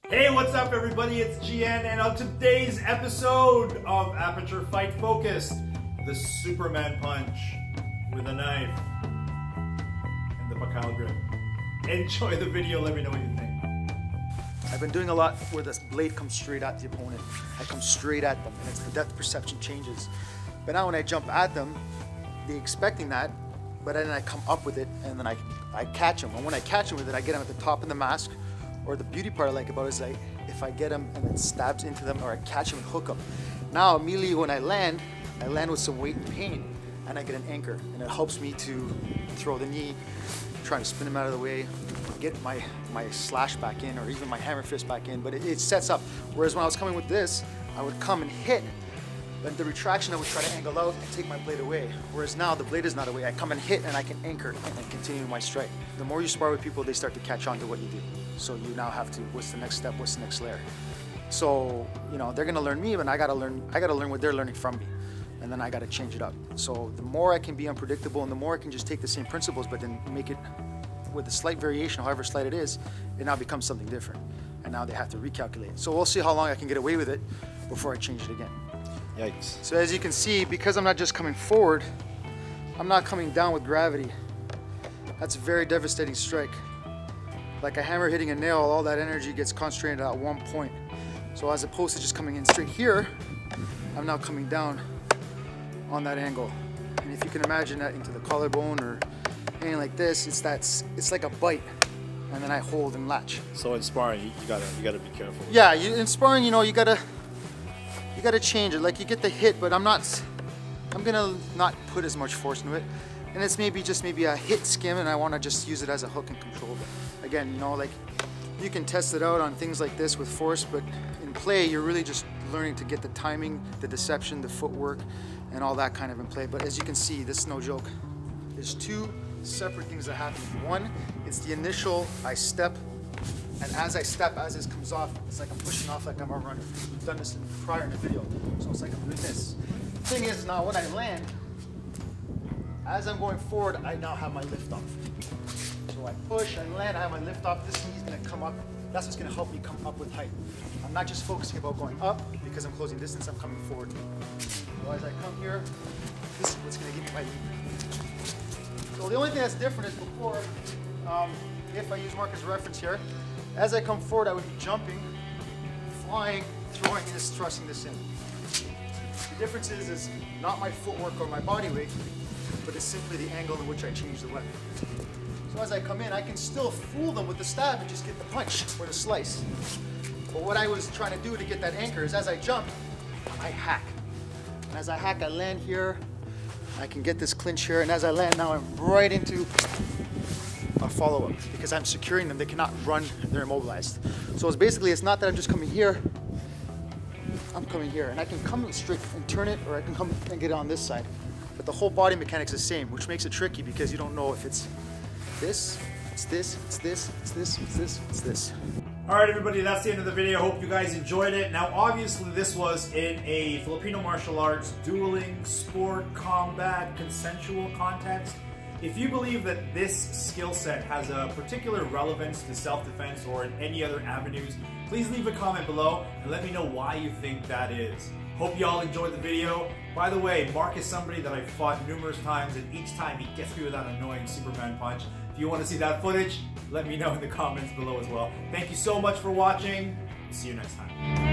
Hey, what's up everybody? It's GN, and on today's episode of Aperture Fight Focused, the Superman Punch with a knife and the Pacquiao grip. Enjoy the video, let me know what you think. I've been doing a lot where this blade comes straight at the opponent. I come straight at them, and it's the depth perception changes. But now when I jump at them, they're expecting that, but then I come up with it, and then I catch them. And when I catch them with it, I get them at the top of the mask. Or the beauty part I like about it is like, if I get them and it stabs into them, or I catch them and hook them. Now immediately when I land with some weight and pain, and I get an anchor, and it helps me to throw the knee, trying to spin them out of the way, get my slash back in, or even my hammer fist back in, but it sets up. Whereas when I was coming with this, I would come and hit, but the retraction I would try to angle out and take my blade away. Whereas now the blade is not away, I come and hit and I can anchor and then continue my strike. The more you spar with people, they start to catch on to what you do. So you now have to, what's the next step, what's the next layer? So, you know, they're gonna learn me, and I gotta learn what they're learning from me. And then I gotta change it up. So the more I can be unpredictable, and the more I can just take the same principles, but then make it with a slight variation, however slight it is, it now becomes something different. And now they have to recalculate. So we'll see how long I can get away with it before I change it again. Yikes. So as you can see, because I'm not just coming forward, I'm not coming down with gravity. That's a very devastating strike. Like a hammer hitting a nail, all that energy gets concentrated at one point. So as opposed to just coming in straight here, I'm now coming down on that angle. And if you can imagine that into the collarbone or anything like this, it's like a bite, and then I hold and latch. So in sparring, you gotta be careful. Yeah, in sparring, you know, you gotta change it. Like you get the hit, but I'm gonna not put as much force into it. And it's maybe a hit skim, and I want to just use it as a hook and control. But again, you know, like you can test it out on things like this with force, but in play, you're really just learning to get the timing, the deception, the footwork, and all that kind of in play. But as you can see, this is no joke. There's two separate things that happen. One, it's the initial, I step, and as I step, as this comes off, it's like I'm pushing off like I'm a runner. We've done this prior in the video, so it's like I'm doing this. The thing is, now when I land, as I'm going forward, I now have my lift off. So I push and land, I have my lift off. This knee's gonna come up. That's what's gonna help me come up with height. I'm not just focusing about going up because I'm closing distance, I'm coming forward. So as I come here, this is what's gonna give me my lead. So the only thing that's different is before, if I use Mark as a reference here, as I come forward, I would be jumping, flying, throwing this, thrusting this in. The difference is not my footwork or my body weight, but it's simply the angle in which I change the weapon. So as I come in, I can still fool them with the stab and just get the punch or the slice. But what I was trying to do to get that anchor is as I jump, I hack. And as I hack, I land here. I can get this clinch here, and as I land now, I'm right into a follow-up because I'm securing them. They cannot run, they're immobilized. So it's not that I'm just coming here, I'm coming here. And I can come straight and turn it, or I can come and get it on this side. But the whole body mechanics is the same, which makes it tricky because you don't know if it's this, it's this, it's this, it's this, it's this, it's this. All right, everybody, that's the end of the video. Hope you guys enjoyed it. Now, obviously, this was in a Filipino martial arts, dueling, sport, combat, consensual context. If you believe that this skill set has a particular relevance to self-defense or in any other avenues, please leave a comment below and let me know why you think that is. Hope you all enjoyed the video. By the way, Mark is somebody that I've fought numerous times, and each time he gets me with that annoying Superman punch. If you want to see that footage, let me know in the comments below as well. Thank you so much for watching. See you next time.